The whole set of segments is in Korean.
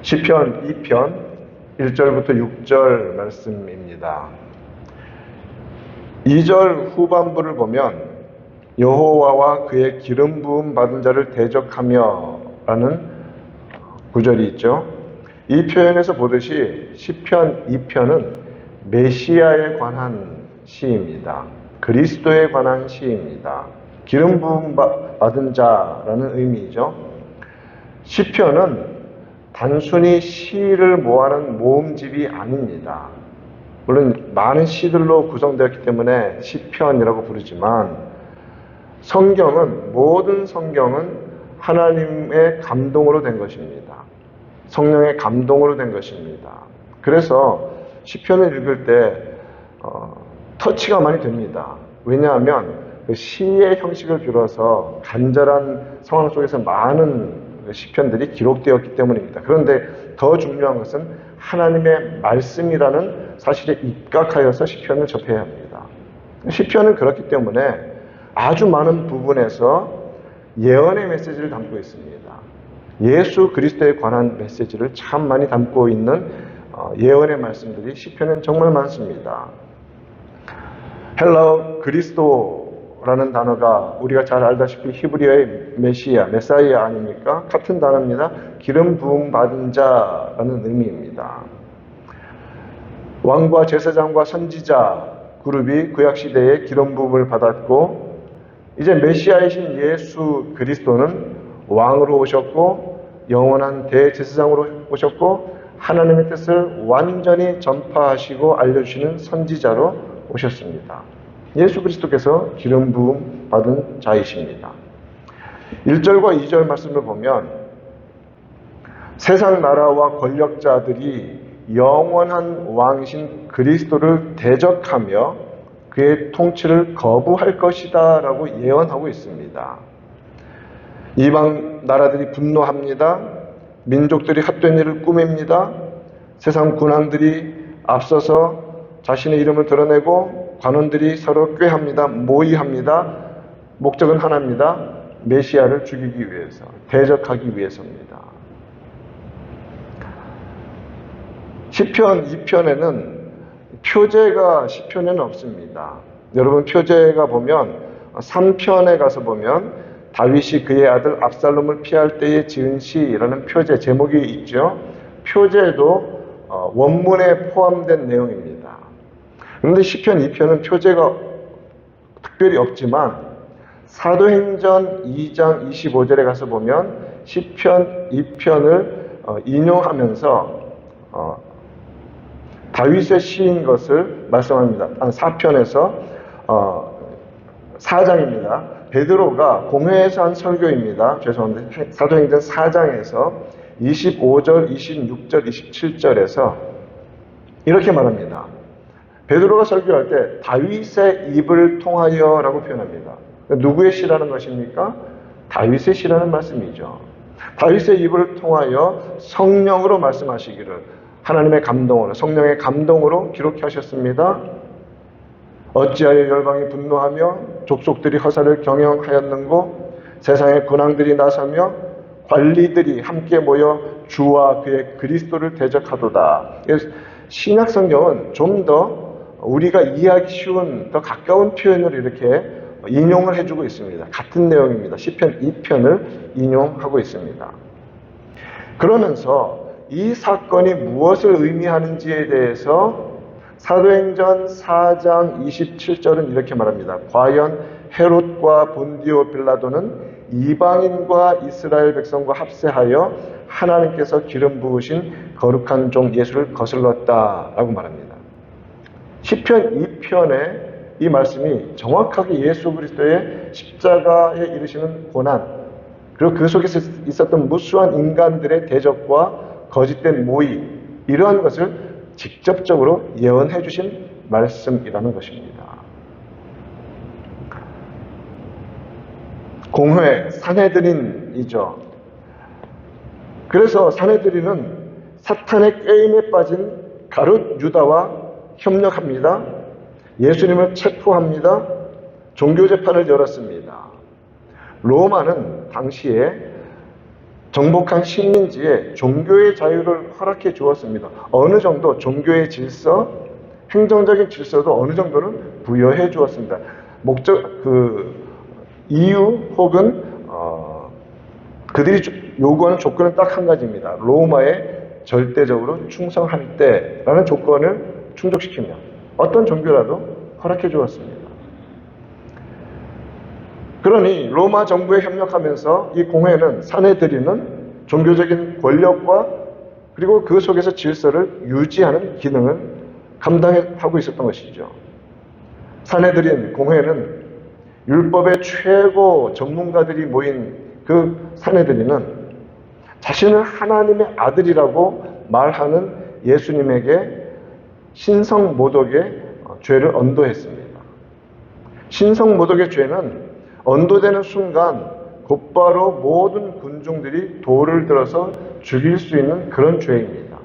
시편 2편 1절부터 6절 말씀입니다. 2절 후반부를 보면 여호와와 그의 기름 부음 받은 자를 대적하며 라는 구절이 있죠. 이 표현에서 보듯이 시편 2편은 메시아에 관한 시입니다. 그리스도에 관한 시입니다. 기름 부음 받은 자라는 의미이죠. 시편은 단순히 시를 모아놓은 모음집이 아닙니다. 물론 많은 시들로 구성되었기 때문에 시편이라고 부르지만 모든 성경은 하나님의 감동으로 된 것입니다. 성령의 감동으로 된 것입니다. 그래서 시편을 읽을 때 터치가 많이 됩니다. 왜냐하면 그 시의 형식을 빌어서 간절한 상황 속에서 많은 시편들이 기록되었기 때문입니다. 그런데 더 중요한 것은 하나님의 말씀이라는 사실에 입각하여서 시편을 접해야 합니다. 시편은 그렇기 때문에 아주 많은 부분에서 예언의 메시지를 담고 있습니다. 예수 그리스도에 관한 메시지를 참 많이 담고 있는 예언의 말씀들이 시편은 정말 많습니다. 헬라어 그리스도라는 단어가 우리가 잘 알다시피 히브리어의 메사이아 아닙니까? 같은 단어입니다. 기름 부음 받은 자라는 의미입니다. 왕과 제사장과 선지자 그룹이 구약시대에 기름 부음을 받았고 이제 메시아이신 예수 그리스도는 왕으로 오셨고 영원한 대제사장으로 오셨고 하나님의 뜻을 완전히 전파하시고 알려주시는 선지자로 오셨습니다. 예수 그리스도께서 기름 부음 받은 자이십니다. 1절과 2절 말씀을 보면 세상 나라와 권력자들이 영원한 왕이신 그리스도를 대적하며 그의 통치를 거부할 것이다 라고 예언하고 있습니다. 이방 나라들이 분노합니다. 민족들이 헛된 일을 꾸밉니다. 세상 군왕들이 앞서서 자신의 이름을 드러내고 관원들이 서로 꾀합니다. 모의합니다. 목적은 하나입니다. 메시아를 죽이기 위해서, 대적하기 위해서입니다. 시편 2편에는 표제가 시편에는 없습니다. 여러분 표제가 보면 3편에 가서 보면 다윗이 그의 아들 압살롬을 피할 때에 지은 시라는 표제 제목이 있죠. 표제도 원문에 포함된 내용입니다. 그런데 시편 2편은 표제가 특별히 없지만 사도행전 2장 25절에 가서 보면 시편 2편을 인용하면서 다윗의 시인 것을 말씀합니다. 4편에서 4장입니다. 베드로가 공회에서 한 설교입니다. 죄송합니다. 사도행전 4장에서 25절, 26절, 27절에서 이렇게 말합니다. 베드로가 설교할 때 다윗의 입을 통하여 라고 표현합니다. 누구의 시라는 것입니까? 다윗의 시라는 말씀이죠. 다윗의 입을 통하여 성령으로 말씀하시기를 하나님의 감동으로, 성령의 감동으로 기록하셨습니다. 어찌하여 열방이 분노하며 족속들이 허사를 경영하였는고 세상의 군왕들이 나서며 관리들이 함께 모여 주와 그의 그리스도를 대적하도다. 신약 성경은 좀 더 우리가 이해하기 쉬운 더 가까운 표현을 이렇게 인용을 해주고 있습니다. 같은 내용입니다. 시편 2편을 인용하고 있습니다. 그러면서 이 사건이 무엇을 의미하는지에 대해서 사도행전 4장 27절은 이렇게 말합니다. 과연 헤롯과 본디오 빌라도는 이방인과 이스라엘 백성과 합세하여 하나님께서 기름 부으신 거룩한 종 예수를 거슬렀다라고 말합니다. 시편 2편의 이 말씀이 정확하게 예수 그리스도의 십자가에 이르시는 고난 그리고 그 속에서 있었던 무수한 인간들의 대적과 거짓된 모의 이러한 것을 직접적으로 예언해 주신 말씀이라는 것입니다. 공회 산헤드린이죠. 그래서 산헤드린은 사탄의 게임에 빠진 가룟 유다와 협력합니다. 예수님을 체포합니다. 종교재판을 열었습니다. 로마는 당시에 정복한 식민지에 종교의 자유를 허락해 주었습니다. 어느 정도 종교의 질서, 행정적인 질서도 어느 정도는 부여해 주었습니다. 이유 혹은 그들이 요구하는 조건은 딱 한 가지입니다. 로마에 절대적으로 충성할 때라는 조건을 충족시키면 어떤 종교라도 허락해 주었습니다. 그러니 로마 정부에 협력하면서 이 공회는 사내들이는 종교적인 권력과 그리고 그 속에서 질서를 유지하는 기능을 감당하고 있었던 것이죠. 사내들인 공회는 율법의 최고 전문가들이 모인 그 사내들이는 자신을 하나님의 아들이라고 말하는 예수님에게 신성모독의 죄를 언도했습니다. 신성모독의 죄는 언도되는 순간 곧바로 모든 군중들이 돌을 들어서 죽일 수 있는 그런 죄입니다.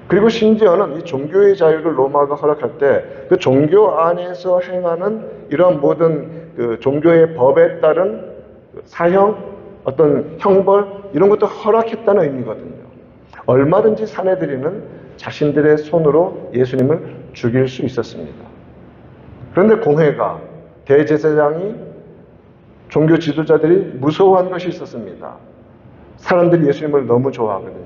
그리고 심지어는 이 종교의 자유를 로마가 허락할 때 그 종교 안에서 행하는 이런 모든 그 종교의 법에 따른 사형, 어떤 형벌 이런 것도 허락했다는 의미거든요. 얼마든지 사내들이는 자신들의 손으로 예수님을 죽일 수 있었습니다. 그런데 공회가 대제사장이 종교 지도자들이 무서워한 것이 있었습니다. 사람들이 예수님을 너무 좋아하거든요.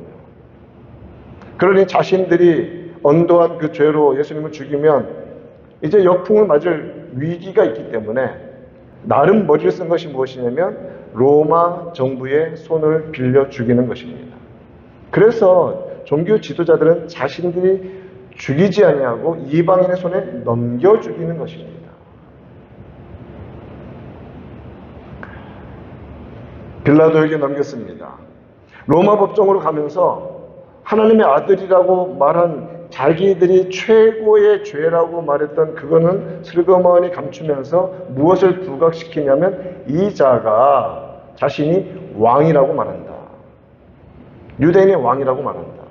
그러니 자신들이 언도한 그 죄로 예수님을 죽이면 이제 역풍을 맞을 위기가 있기 때문에 나름 머리를 쓴 것이 무엇이냐면 로마 정부의 손을 빌려 죽이는 것입니다. 그래서 종교 지도자들은 자신들이 죽이지 아니하고 이방인의 손에 넘겨 죽이는 것입니다. 빌라도에게 넘겼습니다. 로마 법정으로 가면서 하나님의 아들이라고 말한 자기들이 최고의 죄라고 말했던 그거는 슬그머니 감추면서 무엇을 부각시키냐면 이 자가 자신이 왕이라고 말한다. 유대인의 왕이라고 말한다.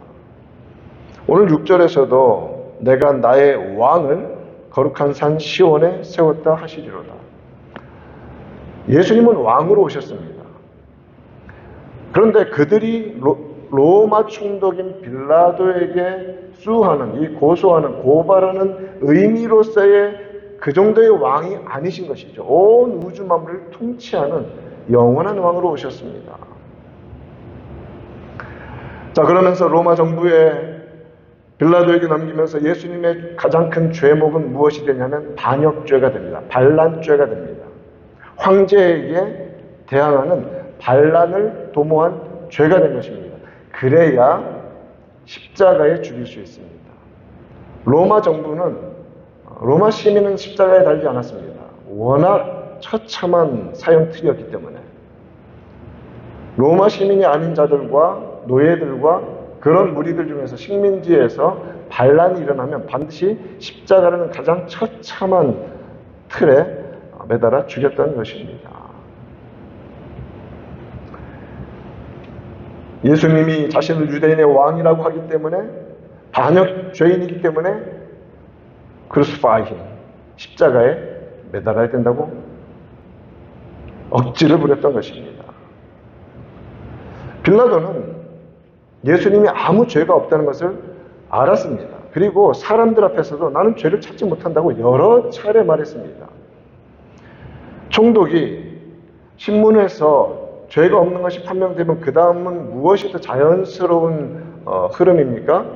오늘 6절에서도 내가 나의 왕을 거룩한 산 시온에 세웠다 하시리로다. 예수님은 왕으로 오셨습니다. 그런데 그들이 로마 총독인 빌라도에게 수하는, 이 고소하는, 고발하는 의미로서의 그 정도의 왕이 아니신 것이죠. 온 우주 만물을 통치하는 영원한 왕으로 오셨습니다. 자, 그러면서 로마 정부에 빌라도에게 넘기면서 예수님의 가장 큰 죄목은 무엇이 되냐면 반역죄가 됩니다. 반란죄가 됩니다. 황제에게 대항하는 반란을 도모한 죄가 된 것입니다. 그래야 십자가에 죽일 수 있습니다. 로마 정부는, 로마 시민은 십자가에 달지 않았습니다. 워낙 처참한 사형틀이었기 때문에 로마 시민이 아닌 자들과 노예들과 그런 무리들 중에서 식민지에서 반란이 일어나면 반드시 십자가라는 가장 처참한 틀에 매달아 죽였다는 것입니다. 예수님이 자신을 유대인의 왕이라고 하기 때문에 반역 죄인이기 때문에 crucify him, 십자가에 매달아야 된다고 억지를 부렸던 것입니다. 빌라도는 예수님이 아무 죄가 없다는 것을 알았습니다. 그리고 사람들 앞에서도 나는 죄를 찾지 못한다고 여러 차례 말했습니다. 총독이 신문에서 죄가 없는 것이 판명되면 그 다음은 무엇이 더 자연스러운 흐름입니까?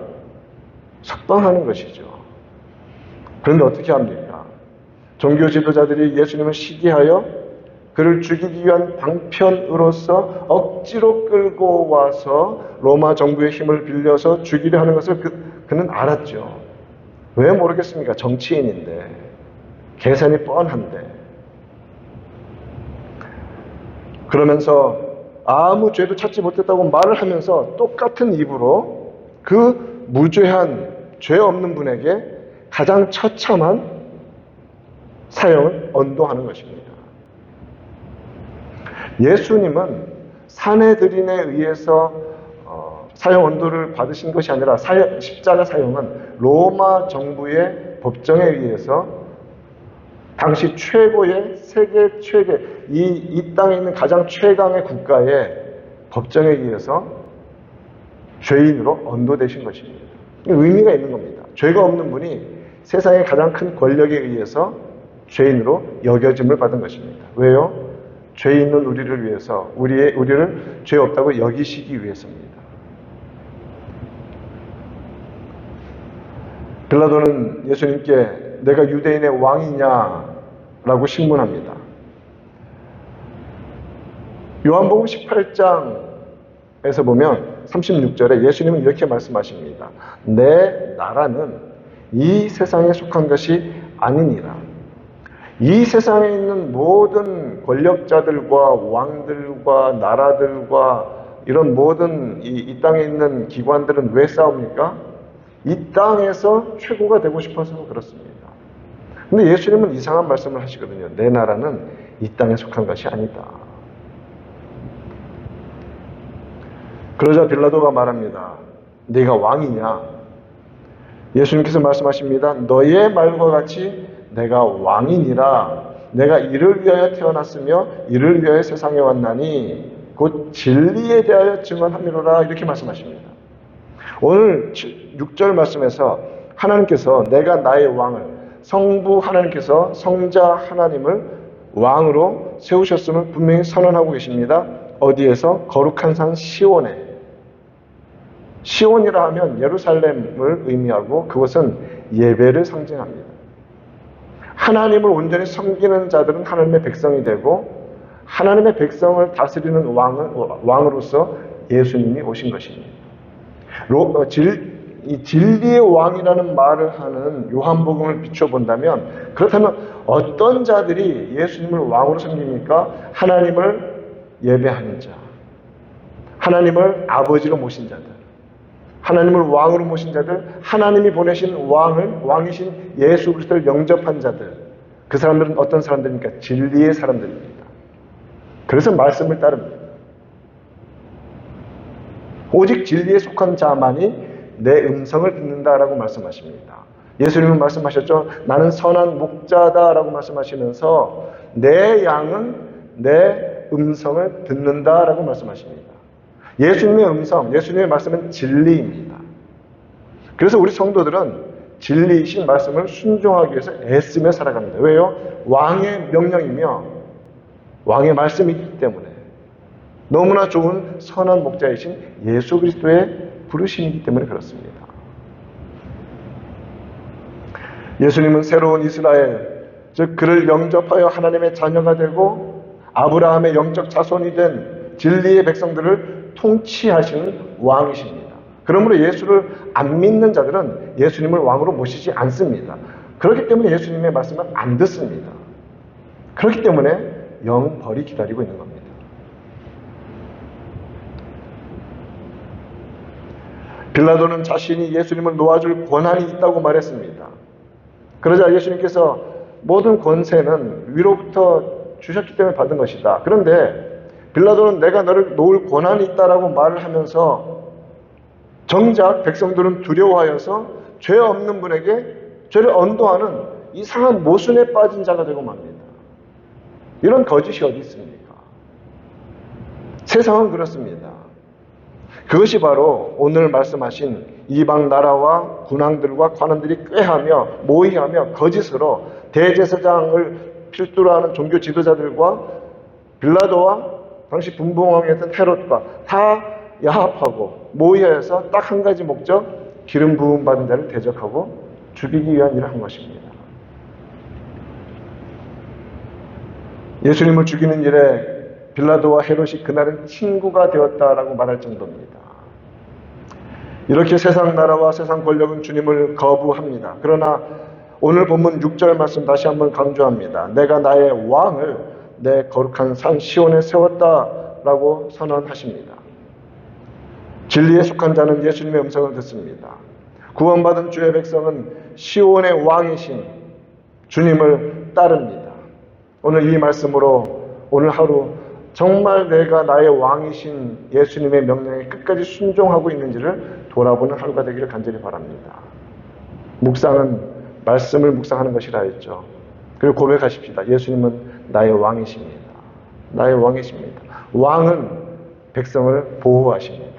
석방하는 것이죠. 그런데 어떻게 합니까? 종교 지도자들이 예수님을 시기하여 그를 죽이기 위한 방편으로서 억지로 끌고 와서 로마 정부의 힘을 빌려서 죽이려 하는 것을 그는 알았죠. 왜 모르겠습니까? 정치인인데, 계산이 뻔한데. 그러면서 아무 죄도 찾지 못했다고 말을 하면서 똑같은 입으로 그 무죄한 죄 없는 분에게 가장 처참한 사형을 언도하는 것입니다. 예수님은 사내들인에 의해서 사형 언도를 받으신 것이 아니라 십자가 사형은 로마 정부의 법정에 의해서 당시 최고의 세계 최대 이 땅에 있는 가장 최강의 국가에 법정에 의해서 죄인으로 언도되신 것입니다. 의미가 있는 겁니다. 죄가 없는 분이 세상의 가장 큰 권력에 의해서 죄인으로 여겨짐을 받은 것입니다. 왜요? 죄 있는 우리를 위해서, 우리를 죄 없다고 여기시기 위해서입니다. 빌라도는 예수님께 내가 유대인의 왕이냐라고 신문합니다. 요한복음 18장에서 보면 36절에 예수님은 이렇게 말씀하십니다. 내 나라는 이 세상에 속한 것이 아니니라. 이 세상에 있는 모든 권력자들과 왕들과 나라들과 이런 모든 이 땅에 있는 기관들은 왜 싸웁니까? 이 땅에서 최고가 되고 싶어서 그렇습니다. 근데 예수님은 이상한 말씀을 하시거든요. 내 나라는 이 땅에 속한 것이 아니다. 그러자 빌라도가 말합니다. 네가 왕이냐? 예수님께서 말씀하십니다. 너의 말과 같이 내가 왕이니라. 내가 이를 위하여 태어났으며 이를 위하여 세상에 왔나니 곧 진리에 대하여 증언함이로라. 이렇게 말씀하십니다. 오늘 6절 말씀에서 하나님께서 내가 나의 왕을, 성부 하나님께서 성자 하나님을 왕으로 세우셨음을 분명히 선언하고 계십니다. 어디에서? 거룩한 산 시온에. 시온이라 하면 예루살렘을 의미하고 그것은 예배를 상징합니다. 하나님을 온전히 섬기는 자들은 하나님의 백성이 되고 하나님의 백성을 다스리는 왕으로서 예수님이 오신 것입니다. 이 진리의 왕이라는 말을 하는 요한복음을 비춰본다면, 그렇다면 어떤 자들이 예수님을 왕으로 섬깁니까? 하나님을 예배하는 자, 하나님을 아버지로 모신 자들, 하나님을 왕으로 모신 자들, 하나님이 보내신 왕이신 예수 그리스도를 영접한 자들, 그 사람들은 어떤 사람들입니까? 진리의 사람들입니다. 그래서 말씀을 따릅니다. 오직 진리에 속한 자만이 내 음성을 듣는다라고 말씀하십니다. 예수님은 말씀하셨죠. 나는 선한 목자다라고 말씀하시면서 내 양은 내 음성을 듣는다라고 말씀하십니다. 예수님의 음성, 예수님의 말씀은 진리입니다. 그래서 우리 성도들은 진리이신 말씀을 순종하기 위해서 애쓰며 살아갑니다. 왜요? 왕의 명령이며 왕의 말씀이기 때문에, 너무나 좋은 선한 목자이신 예수 그리스도의 부르심이기 때문에 그렇습니다. 예수님은 새로운 이스라엘, 즉 그를 영접하여 하나님의 자녀가 되고 아브라함의 영적 자손이 된 진리의 백성들을 통치하시는 왕이십니다. 그러므로 예수를 안 믿는 자들은 예수님을 왕으로 모시지 않습니다. 그렇기 때문에 예수님의 말씀을 안 듣습니다. 그렇기 때문에 영벌이 기다리고 있는 겁니다. 빌라도는 자신이 예수님을 놓아줄 권한이 있다고 말했습니다. 그러자 예수님께서 모든 권세는 위로부터 주셨기 때문에 받은 것이다. 그런데 빌라도는 내가 너를 놓을 권한이 있다라고 말을 하면서 정작 백성들은 두려워하여서 죄 없는 분에게 죄를 언도하는 이상한 모순에 빠진 자가 되고 맙니다. 이런 거짓이 어디 있습니까? 세상은 그렇습니다. 그것이 바로 오늘 말씀하신 이방 나라와 군왕들과 관원들이 꾀하며 모의하며 거짓으로 대제사장을 필두로 하는 종교 지도자들과 빌라도와 당시 분봉왕이었던 헤롯과 다 야합하고 모의하여서 딱 한 가지 목적, 기름 부음 받은 자를 대적하고 죽이기 위한 일을 한 것입니다. 예수님을 죽이는 일에 빌라도와 헤롯이 그날은 친구가 되었다라고 말할 정도입니다. 이렇게 세상 나라와 세상 권력은 주님을 거부합니다. 그러나 오늘 본문 6절 말씀 다시 한번 강조합니다. 내가 나의 왕을 내 거룩한 산 시온에 세웠다라고 선언하십니다. 진리에 속한 자는 예수님의 음성을 듣습니다. 구원받은 주의 백성은 시온의 왕이신 주님을 따릅니다. 오늘 이 말씀으로 오늘 하루 정말 내가 나의 왕이신 예수님의 명령에 끝까지 순종하고 있는지를 돌아보는 하루가 되기를 간절히 바랍니다. 묵상은 말씀을 묵상하는 것이라 했죠. 그리고 고백하십시다. 예수님은 나의 왕이십니다. 나의 왕이십니다. 왕은 백성을 보호하십니다.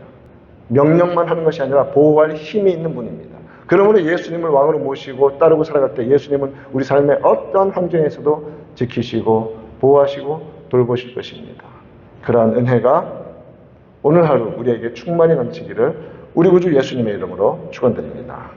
명령만 하는 것이 아니라 보호할 힘이 있는 분입니다. 그러므로 예수님을 왕으로 모시고 따르고 살아갈 때 예수님은 우리 삶의 어떤 환경에서도 지키시고 보호하시고 돌보실 것입니다. 그러한 은혜가 오늘 하루 우리에게 충만히 넘치기를 우리 구주 예수님의 이름으로 축원드립니다.